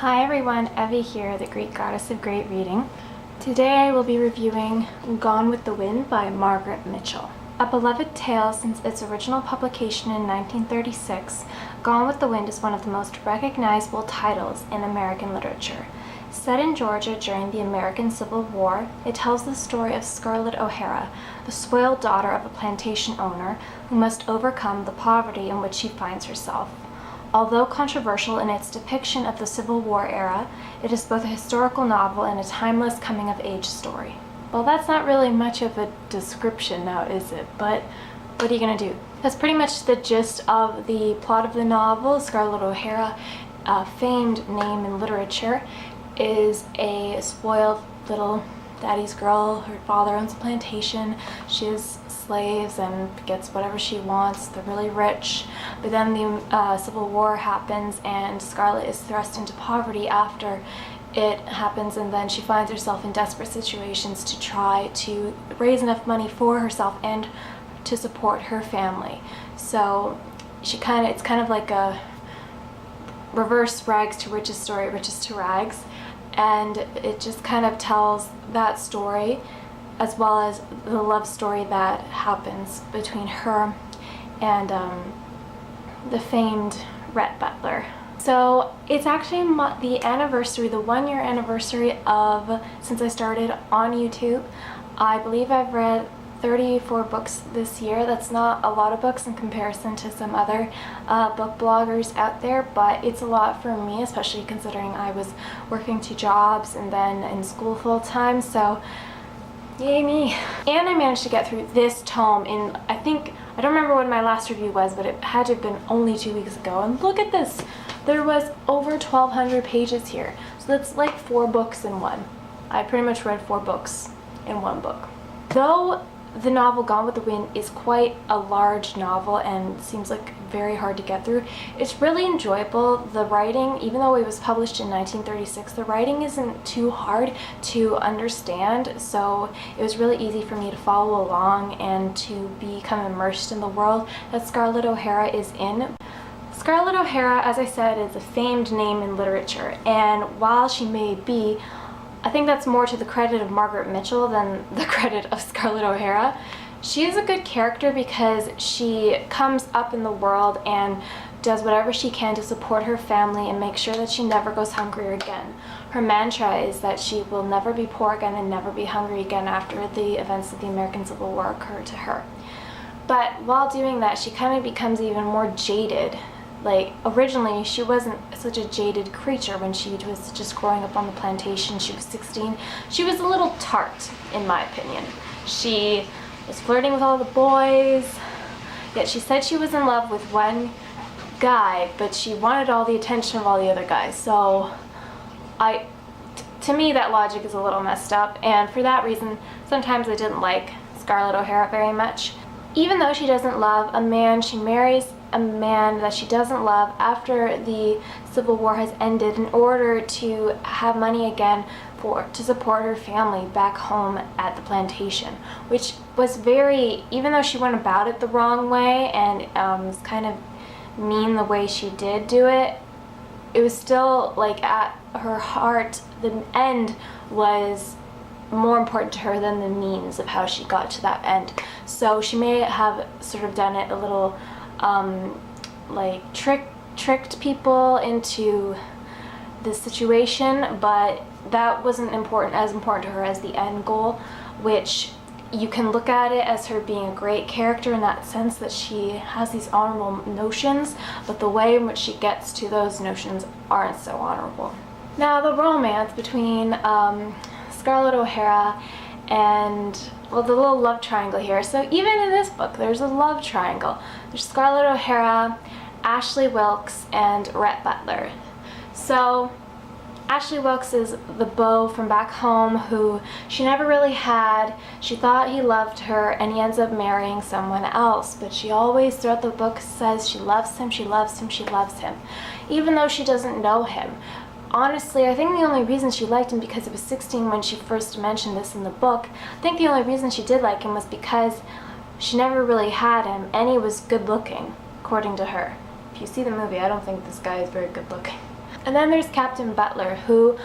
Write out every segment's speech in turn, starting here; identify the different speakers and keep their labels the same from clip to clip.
Speaker 1: Hi everyone, Evie here, the Greek goddess of great reading. Today I will be reviewing Gone with the Wind by Margaret Mitchell. A beloved tale since its original publication in 1936, Gone with the Wind is one of the most recognizable titles in American literature. Set in Georgia during the American Civil War, it tells the story of Scarlett O'Hara, the spoiled daughter of a plantation owner who must overcome the poverty in which she finds herself. Although controversial in its depiction of the Civil War era, it is both a historical novel and a timeless coming-of-age story. Well, that's not really much of a description now, is it? But what are you gonna do? That's pretty much the gist of the plot of the novel. Scarlett O'Hara, a famed name in literature, is a spoiled little daddy's girl. Her father owns a plantation. She has slaves and gets whatever she wants. They're really rich. But then the Civil War happens and Scarlett is thrust into poverty after it happens, and then she finds herself in desperate situations to try to raise enough money for herself and to support her family. So it's kind of like a reverse rags to riches story, riches to rags. And it just kind of tells that story as well as the love story that happens between her and the famed Rhett butler. So it's actually the anniversary, the 1-year anniversary of since I started on YouTube. I believe I've read 34 books this year. That's not a lot of books in comparison to some other book bloggers out there, but it's a lot for me, especially considering I was working 2 jobs and then in school full-time, so yay me. And I managed to get through this tome in, I don't remember when my last review was, but it had to have been only 2 weeks ago. And look at this! There was over 1,200 pages here. So that's like 4 books in one. I pretty much read 4 books in one book. Though the novel Gone with the Wind is quite a large novel and seems like very hard to get through, it's really enjoyable. The writing, even though it was published in 1936, the writing isn't too hard to understand, so it was really easy for me to follow along and to become immersed in the world that Scarlett O'Hara is in. Scarlett O'Hara, as I said, is a famed name in literature, and while she may be, I think that's more to the credit of Margaret Mitchell than the credit of Scarlett O'Hara. She is a good character because she comes up in the world and does whatever she can to support her family and make sure that she never goes hungry again. Her mantra is that she will never be poor again and never be hungry again after the events of the American Civil War occur to her. But while doing that, she kind of becomes even more jaded. Like, originally, she wasn't such a jaded creature when she was just growing up on the plantation. She was 16. She was a little tart, in my opinion. She was flirting with all the boys, yet she said she was in love with one guy, but she wanted all the attention of all the other guys. So, to me, that logic is a little messed up, and for that reason, sometimes I didn't like Scarlett O'Hara very much. Even though she doesn't love a man, she marries a man that she doesn't love after the Civil War has ended in order to have money again to support her family back home at the plantation, which was even though she went about it the wrong way and was kind of mean the way she did do it, it was still, like, at her heart, the end was more important to her than the means of how she got to that end. So she may have sort of done it a little like tricked people into this situation, but that wasn't as important to her as the end goal, which you can look at it as her being a great character in that sense that she has these honorable notions, but the way in which she gets to those notions aren't so honorable. Now, the romance between Scarlett O'Hara and, well, the little love triangle here. So even in this book, there's a love triangle. There's Scarlett O'Hara, Ashley Wilkes, and Rhett Butler. So Ashley Wilkes is the beau from back home who she never really had. She thought he loved her, and he ends up marrying someone else. But she always, throughout the book, says she loves him, she loves him, she loves him, even though she doesn't know him. Honestly, I think the only reason she liked him, because it was 16 when she first mentioned this in the book, I think the only reason she did like him was because she never really had him, and he was good looking, according to her. If you see the movie, I don't think this guy is very good looking. And then there's Captain Butler, who,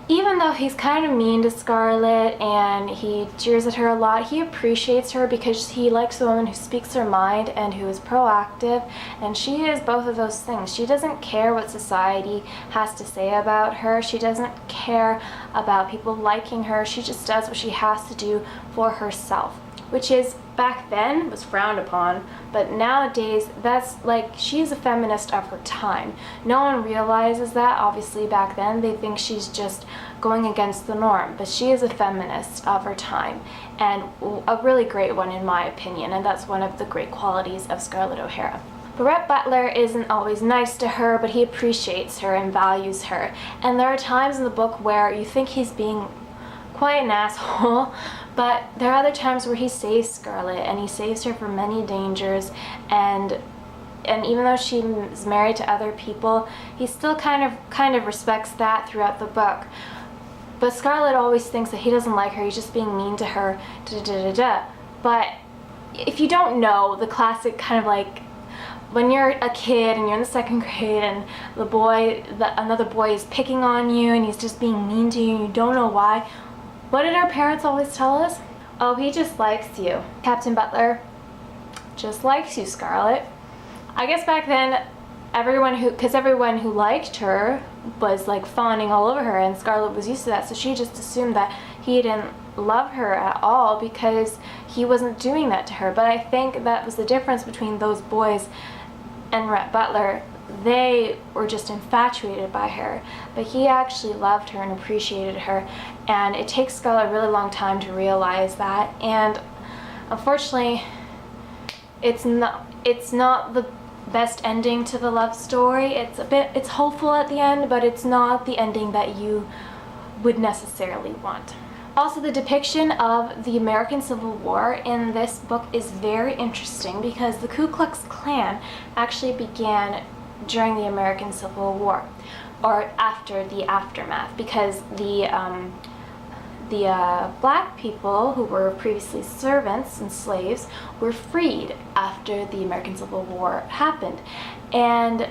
Speaker 1: even though he's kind of mean to Scarlett and he jeers at her a lot, he appreciates her because he likes a woman who speaks her mind and who is proactive, and she is both of those things. She doesn't care what society has to say about her. She doesn't care about people liking her. She just does what she has to do for herself, which is, back then, was frowned upon, but nowadays, that's like, she's a feminist of her time. No one realizes that. Obviously, back then, they think she's just going against the norm, but she is a feminist of her time, and a really great one in my opinion, and that's one of the great qualities of Scarlett O'Hara. But Rhett Butler isn't always nice to her, but he appreciates her and values her, and there are times in the book where you think he's being quite an asshole, but there are other times where he saves Scarlett, and he saves her from many dangers, and even though she's married to other people, he still kind of respects that throughout the book. But Scarlett always thinks that he doesn't like her, he's just being mean to her, But if you don't know the classic kind of like, when you're a kid and you're in the second grade and another boy is picking on you and he's just being mean to you and you don't know why, what did our parents always tell us? Oh, he just likes you. Captain Butler just likes you, Scarlett. I guess back then, everyone who liked her was like fawning all over her, and Scarlett was used to that, so she just assumed that he didn't love her at all because he wasn't doing that to her. But I think that was the difference between those boys and Rhett Butler. They were just infatuated by her, but he actually loved her and appreciated her, and it takes Scarlett a really long time to realize that, and unfortunately it's not the best ending to the love story. It's hopeful at the end, but it's not the ending that you would necessarily want. Also, the depiction of the American Civil War in this book is very interesting because the Ku Klux Klan actually began during the American Civil War, or after the aftermath, because the black people who were previously servants and slaves were freed after the American Civil War happened. And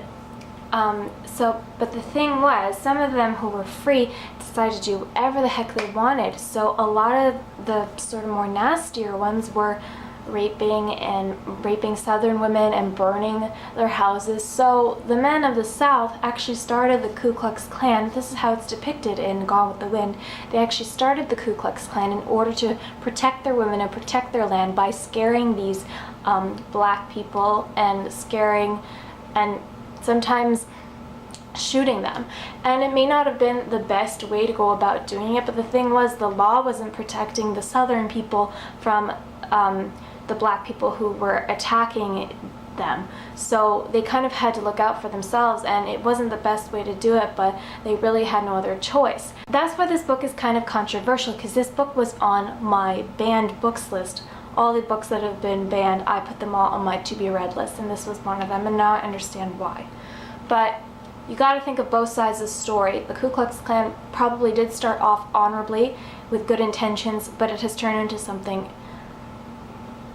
Speaker 1: but the thing was, some of them who were free decided to do whatever the heck they wanted. So a lot of the sort of more nastier ones were raping Southern women and burning their houses. So the men of the South actually started the Ku Klux Klan. This is how it's depicted in Gone with the Wind. They actually started the Ku Klux Klan in order to protect their women and protect their land by scaring these black people and sometimes shooting them. And it may not have been the best way to go about doing it, but the thing was, the law wasn't protecting the Southern people from the black people who were attacking them. So they kind of had to look out for themselves, and it wasn't the best way to do it, but they really had no other choice. That's why this book is kind of controversial, because this book was on my banned books list. All the books that have been banned, I put them all on my to be read list, and this was one of them, and now I understand why. But you got to think of both sides of the story. The Ku Klux Klan probably did start off honorably with good intentions, but it has turned into something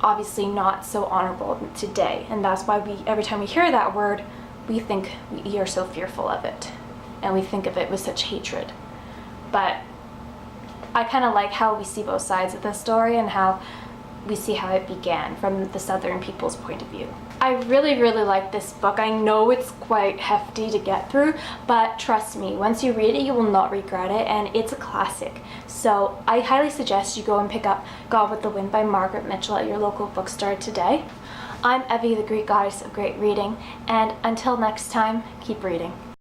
Speaker 1: obviously not so honorable today, and that's why every time we hear that word, we think we are so fearful of it, and we think of it with such hatred. But I kind of like how we see both sides of the story and how we see how it began from the Southern people's point of view. I really, really like this book. I know it's quite hefty to get through, but trust me, once you read it, you will not regret it, and it's a classic. So I highly suggest you go and pick up Gone with the Wind by Margaret Mitchell at your local bookstore today. I'm Evie, the Greek goddess of great reading, and until next time, keep reading.